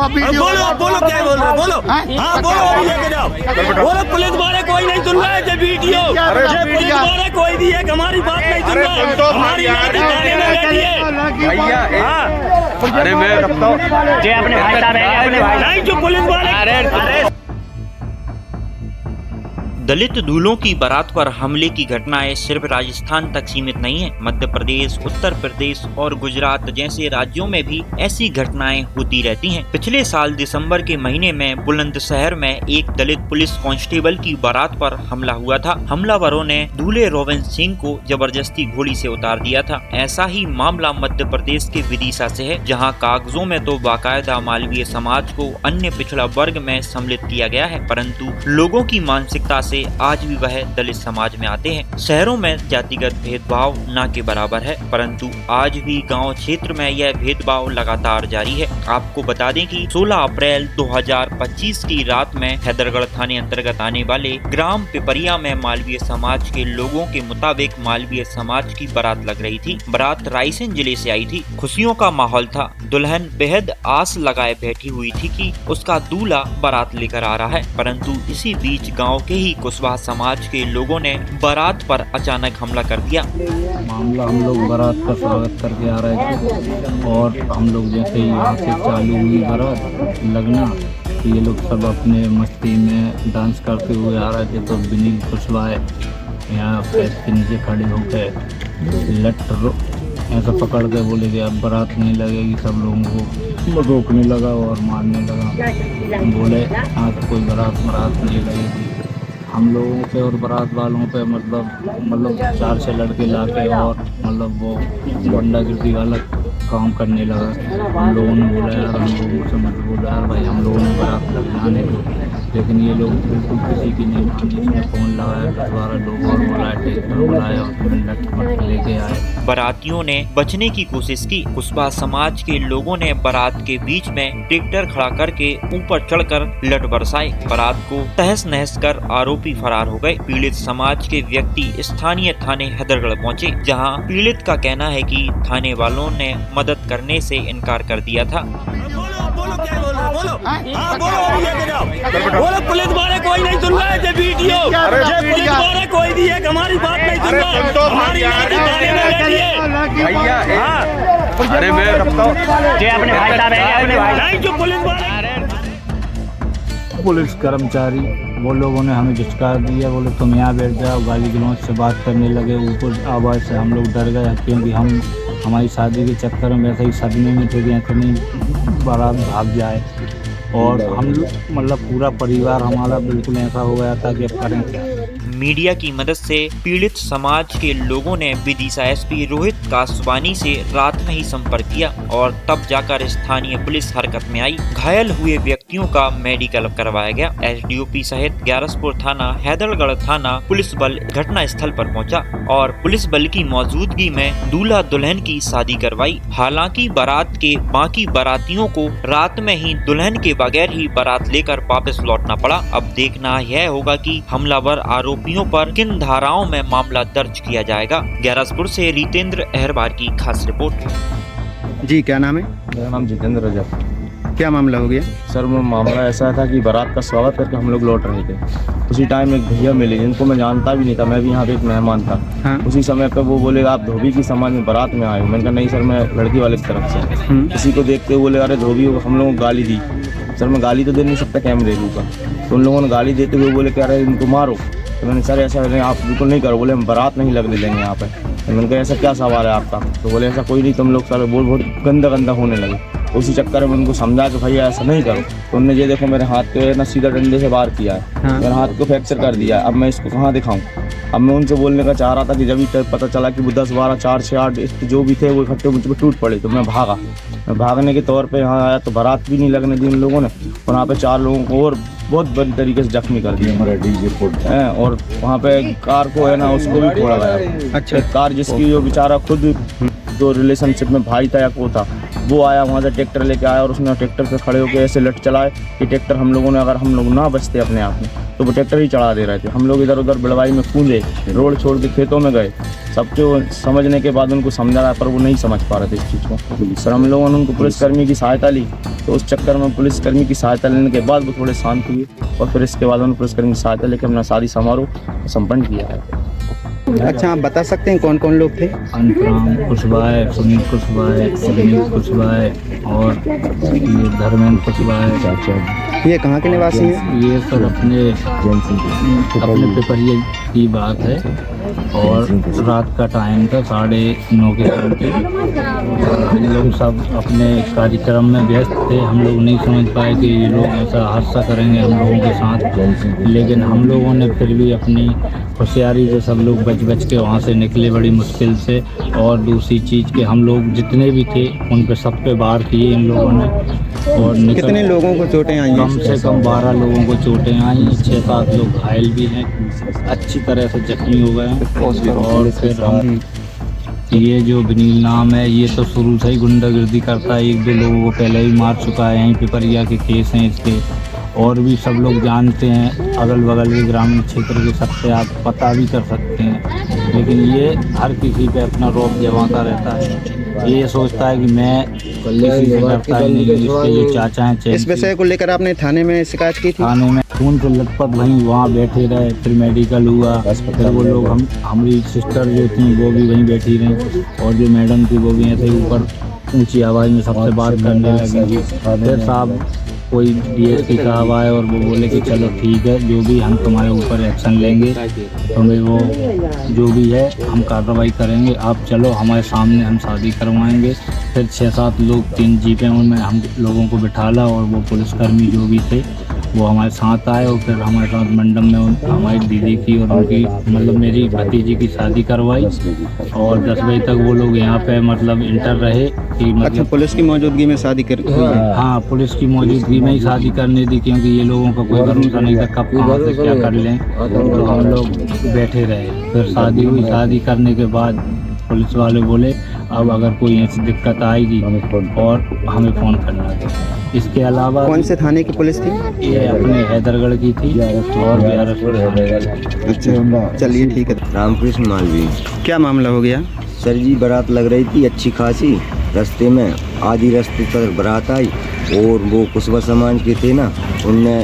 बोलो बोलो क्या बोल रहे हो? बोलो हाँ बोलो अभी लेके जाओ। बोलो पुलिस वाले कोई नहीं सुन रहा है। ये वीडियो ये पुलिस वाले कोई भी है हमारी बात नहीं सुन रहा है। हमारी थाने में बैठी है भैया। हाँ अरे मैं जे अपने भाई साहब है अपने भाई नहीं जो पुलिस वाले अरे दलित दूल्हों की बारात पर हमले की घटनाएं सिर्फ राजस्थान तक सीमित नहीं है। मध्य प्रदेश, उत्तर प्रदेश और गुजरात जैसे राज्यों में भी ऐसी घटनाएं होती रहती हैं। पिछले साल दिसंबर के महीने में बुलंदशहर में एक दलित पुलिस कांस्टेबल की बारात पर हमला हुआ था। हमलावरों ने दूल्हे रोवन सिंह को जबरदस्ती घोड़ी से उतार दिया था। ऐसा ही मामला मध्य प्रदेश के विदिशा से है, जहाँ कागजों में तो बाकायदा मालवीय समाज को अन्य पिछड़ा वर्ग में सम्मिलित किया गया है, परंतु लोगों की मानसिकता से आज भी वह दलित समाज में आते हैं। शहरों में जातिगत भेदभाव न के बराबर है, परंतु आज भी गांव क्षेत्र में यह भेदभाव लगातार जारी है। आपको बता दें कि 16 अप्रैल 2025 की रात में हैदरगढ़ थाने अंतर्गत आने वाले ग्राम पिपरिया में मालवीय समाज के लोगों के मुताबिक मालवीय समाज की बारात लग रही थी। बारात रायसेन जिले से आई थी। खुशियों का माहौल था। दुल्हन बेहद आस लगाए बैठी हुई थी कि उसका दूल्हा बारात लेकर आ रहा है, परंतु इसी बीच गाँव के ही कुशवाहा समाज के लोगों ने बारात पर अचानक हमला कर दिया। मामला हम लोग बारात का स्वागत करके आ रहे थे और हम लोग जैसे ही यहाँ से चालू हुई बारात लगना, तो ये लोग सब अपने मस्ती में डांस करते हुए आ रहे थे। तो विनील कुशवाहा यहाँ पैर के नीचे खड़े होकर लट ऐसा पकड़ के बोले कि अब बारात नहीं लगेगी। सब लोगों को रोकने लगा और मारने लगा। बोले आज कोई बारात नहीं लगेगी। हम लोगों पे और बारात वालों पे मतलब 4-6 लड़के लाके और मतलब वो गुंडागिर्दी वाला काम करने लगा। हम लोगों ने बोला यार हम लोगों से मत बोलो यार भाई, हम लोगों ने बारात लग जाने दो, लेकिन ये लोग बिल्कुल किसी की नहीं मानी। इसने फ़ोन लगाया, 10-12 लोग और बुलाए, ट्रैक्टर बुलाया और लट लेके आए। बारातियों ने बचने की कोशिश की। कुशवाहा समाज के लोगों ने बारात के बीच में ट्रैक्टर खड़ा करके ऊपर चढ़कर लट बरसाए। बारात को तहस नहस कर आरोपी फरार हो गए। पीड़ित समाज के व्यक्ति स्थानीय थाने हैदरगढ़ पहुंचे, जहां पीड़ित का कहना है कि थाने वालों ने मदद करने से इनकार कर दिया था। बोलो क्या बोल रहे हो? बोलो हाँ बोलो अभी लेके जाओ। बोलो पुलिस वाले कोई नहीं सुन रहा है। ये वीडियो ये पुलिस वाले कोई भी है हमारी बात नहीं सुन रहा है। हमारी थाने में बैठी है भैया। हाँ अरे मैं जे अपने भाई साहब है अपने भाई नहीं जो पुलिस वाले पुलिस कर्मचारी वो लोगों ने हमें झिटकार दिया। बोले तुम यहाँ बैठ जाओ। गाली गलौज से बात करने लगे ऊपर आवाज़ से। हम लोग डर गए क्योंकि हमारी शादी के चक्कर में वैसे ही सदमे में थे कि कहीं बारात भाग जाए। और हम मतलब पूरा परिवार हमारा बिल्कुल ऐसा हो गया था कि अब करें क्या। मीडिया की मदद से पीड़ित समाज के लोगों ने विदिशा एसपी रोहित कासवानी से रात में ही संपर्क किया और तब जाकर स्थानीय पुलिस हरकत में आई। घायल हुए व्यक्तियों का मेडिकल करवाया गया। एसडीओपी सहित ग्यारसपुर थाना, हैदरगढ़ थाना पुलिस बल घटना स्थल पर पहुंचा और पुलिस बल की मौजूदगी में दूल्हा दुल्हन की शादी करवाई। हालांकि बारात के बाकी बारातियों को रात में ही दुल्हन के बगैर ही बारात लेकर वापस लौटना पड़ा। अब देखना यह होगा कि हमलावर आरोपियों पर किन धाराओं में मामला दर्ज किया जाएगा। ग्यारसपुर से रितेंद्र अहरबार की खास रिपोर्ट। जी क्या नाम है? मेरा नाम जितेंद्र रजक। क्या मामला हो गया? सर वो मामला ऐसा था कि बारात का स्वागत करके हम लोग लौट रहे थे। उसी टाइम एक भैया मिले जिनको मैं जानता भी नहीं था, मैं भी यहाँ पे एक मेहमान था। हाँ। उसी समय पे वो बोले आप धोबी की समाज में बारात में आए हो। मैंने कहा नहीं सर मैं लड़की वाले की तरफ से। किसी को देखते हुए बोले अरे धोबी हो। हम लोगों को गाली दी। सर मैं गाली तो दे नहीं सकता, कैमरे लूँगा। तो उन लोगों ने गाली देते हुए बोले कि अरे इनको मारो। तो मैंने सर ऐसा नहीं, आप बिल्कुल नहीं करो। बोले हम बारात नहीं लगने देंगे यहाँ पे। तो मैंने कहा ऐसा क्या सवाल है आपका? तो बोले ऐसा कोई नहीं, तुम लोग सारे बोल बहुत गंदा होने लगे। उसी चक्कर में उनको समझा कि भैया ऐसा नहीं करो। तो उन्होंने ये देखो मेरे हाथ पे ना सीधा डंडे से वार किया है। हाँ। मेरे हाथ को फ्रैक्चर कर दिया है। अब मैं इसको कहाँ दिखाऊं? अब मैं उनसे बोलने का चाह रहा था कि जब भी पता चला कि वो 10, 12, 4, 6, 8 जो भी थे वो इकट्ठे मुझ पर टूट पड़े। तो मैं भागा। मैं भागने के तौर पे यहाँ आया तो बारात भी नहीं लगने दी उन लोगों ने। और वहाँ पे 4 लोगों को और बहुत बुरी तरीके से जख्मी कर दिया हमारा डीजे है। और वहाँ पे कार को है ना उसको भी फोड़ा गया। अच्छा। कार जिसकी जो बेचारा खुद जो रिलेशनशिप में भाई था या को था वो आया वहाँ से ट्रैक्टर लेके आया और उसने ट्रैक्टर पे खड़े होकर ऐसे लट चलाए कि ट्रैक्टर हम लोगों ने, अगर हम लोग ना बचते अपने आप में तो वो ट्रैक्टर ही चढ़ा दे रहे थे। हम लोग इधर उधर बिड़वाई में कूदे, रोड छोड़ के खेतों में गए। सबके समझने के बाद उनको समझाया पर वो नहीं समझ पा रहे थे इस चीज़ को। सर हम लोगों ने उनको पुलिसकर्मी की सहायता ली, तो उस चक्कर में पुलिसकर्मी की सहायता लेने के बाद वो थोड़े शांत हुए और फिर इसके बाद उन्होंने पुलिसकर्मी की सहायता लेकर अपना शादी समारोह संपन्न किया है। अच्छा, आप बता सकते हैं कौन कौन लोग थे? अंतराम कुशवाहा, सुनील कुशवाहा, विनीत कुशवाहा और ये धर्मेंद्र कुशवाहा। ये कहाँ के निवासी हैं? ये सब अपने पिपरिया की बात है और रात का टाइम था, 9:30 के करीब। हम लोग सब अपने कार्यक्रम में व्यस्त थे। हम लोग नहीं समझ पाए कि ये लोग ऐसा हादसा करेंगे हम लोगों के साथ, लेकिन हम लोगों ने फिर भी अपनी होशियारी से सब लोग बच के वहाँ से निकले बड़ी मुश्किल से। और दूसरी चीज़ के हम लोग जितने भी थे उन पे सब पे वार किए इन लोगों ने। और कितने लोगों को चोटें आई? कम से कम 12 लोगों को चोटें आई, 6-7 लोग घायल भी हैं, अच्छी तरह से जख्मी हो गए हैं। और फिर हम ये जो विनील नाम है ये तो शुरू से ही गुंडागर्दी करता है, 1-2 लोगों को पहले ही मार चुका है। यहीं पिपरिया के केस हैं इसके, और भी सब लोग जानते हैं। अगल बगल के ग्रामीण क्षेत्र के सबसे आप पता भी कर सकते हैं, लेकिन ये हर किसी पे अपना रौब जमाता रहता है। ये सोचता है कि मैं किसी से डरता ही नहीं। इसके जो चाचा हैं, इस विषय को लेकर आपने थाने में शिकायत की थी? थाने में खून से लथपथ वहाँ बैठे रहे, फिर मेडिकल हुआ, फिर वो लोग हमारी सिस्टर जो थी वो भी वहीं बैठी रहीं, और जो मैडम थी वो भी ऐसे ऊपर ऊंची आवाज़ में सबसे बात करने लगी। फिर साहब कोई DSP साहब आए और वो बोले कि चलो ठीक है, जो भी हम तुम्हारे ऊपर एक्शन लेंगे, तुम्हें वो जो भी है हम कार्रवाई करेंगे, आप चलो हमारे सामने, हम शादी करवाएंगे। फिर 6-7 लोग 3 जीपें उनमें हम लोगों को बिठाला और वो पुलिसकर्मी जो भी थे वो हमारे साथ आए और फिर हमारे साथ मंडप में हमारी दीदी की और उनकी मतलब मेरी भतीजी की शादी करवाई। और 10 बजे तक वो लोग यहाँ पे मतलब इंटर रहे कि मतलब। अच्छा, पुलिस की मौजूदगी में शादी कर? हाँ, पुलिस की मौजूदगी में ही शादी करने दी, क्योंकि ये लोगों का कोई भरोसा नहीं था कब कहाँ से क्या कर लें। तो हम लोग बैठे रहे, फिर शादी हुई। शादी करने के बाद पुलिस वाले बोले अब अगर कोई ऐसी दिक्कत आएगी और हमें फ़ोन करना है। इसके अलावा कौन से थाने की पुलिस थी? ये अपने हैदरगढ़ की थी और BRS। अच्छा, चलिए ठीक है। रामकृष्ण मालवी। क्या मामला हो गया? सर जी बारात लग रही थी अच्छी खासी, रास्ते में आधी रास्ते तक बारात आई और वो कुशवाहा समाज के थे ना, उनने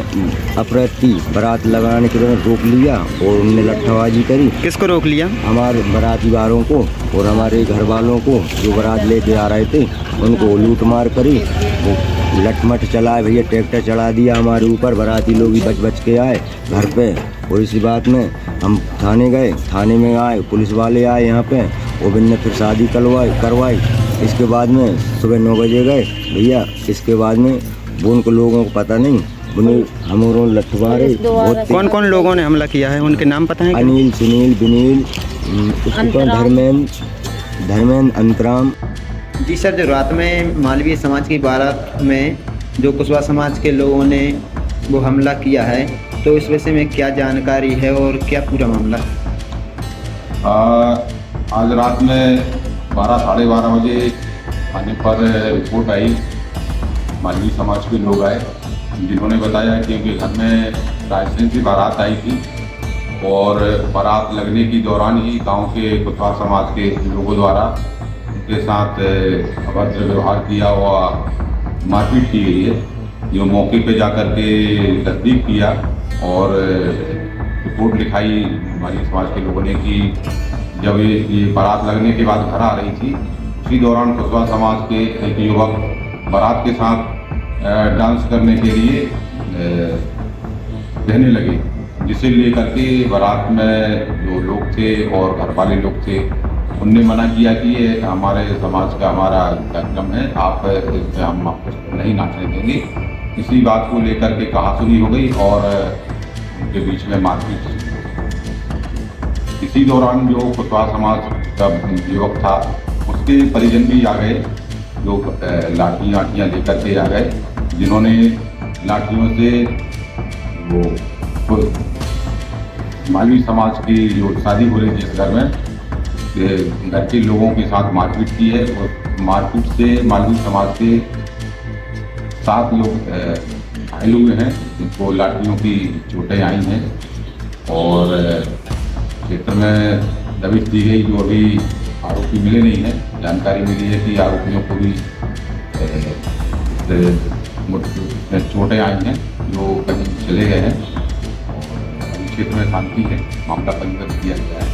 अप्रति बारात लगाने के दौरान रोक लिया और उनने लट्ठाबाजी करी। किसको रोक लिया? हमारे बाराती वालों को और हमारे घर वालों को जो बारात लेके आ रहे थे उनको लूट मार करी। वो लटमट चलाए भैया, ट्रैक्टर चढ़ा दिया हमारे ऊपर। बाराती लोग भी बच के आए घर पे, और इसी बात में हम थाने गए। थाने में आए, पुलिस वाले आए यहाँ पे, और ने फिर शादी करवाई। इसके बाद में सुबह 9 बजे गए भैया। इसके बाद में वो उनको लोगों को पता नहीं, उन्हें हमारों लठवारे बहुत। कौन कौन लोगों ने हमला किया है, उनके नाम पता है? अनिल, सुनील, विनील, धर्मेंद्र, अंतराम। जी सर, जो रात में मालवीय समाज की बारात में जो कुशवाहा समाज के लोगों ने वो हमला किया है, तो इस विषय में क्या जानकारी है और क्या पूरा मामला? आज रात में 12-12:30 बजे थाने पर रिपोर्ट आई। मालवीय समाज के लोग आए जिन्होंने बताया कि उनके घर में रायसेन की बारात आई थी और बारात लगने के दौरान ही गांव के कुशवाहा समाज के लोगों द्वारा उनके साथ अभद्र व्यवहार किया हुआ, मारपीट की गई है। जो मौके पे जाकर के तस्दीक किया और रिपोर्ट लिखाई मालवीय समाज के लोगों ने कि जब ये बारात लगने के बाद घर आ रही थी, उसी दौरान कुशवाहा समाज के एक युवक बारात के साथ डांस करने के लिए रहने लगे, जिसे लेकर के बारात में जो लोग थे और घर वाले लोग थे उनने मना किया कि ये हमारे समाज का हमारा कार्यक्रम है, आप इसमें हम आपको नहीं नाचने देंगे। इसी बात को लेकर के कहासुनी हो गई और उनके बीच में मारपीट। इसी दौरान जो कुशवाहा समाज का युवक था उसके परिजन भी आ गए, लोग लाठियाँ लेकर के आ गए, जिन्होंने लाठियों से वो मालवीय समाज की जो शादी हो रही थी इस घर में, घर के लोगों के साथ मारपीट की है और मारपीट से मालवी समाज के 7 लोग घायल हुए हैं, जिनको लाठियों की चोटें आई हैं और क्षेत्र में दबिश दी गई। जो अभी आरोपी मिले नहीं हैं, जानकारी मिली है कि आरोपियों को भी चोटें आई हैं जो कहीं चले गए हैं और क्षेत्र में शांति है, मामला पंजीबद्ध किया गया है।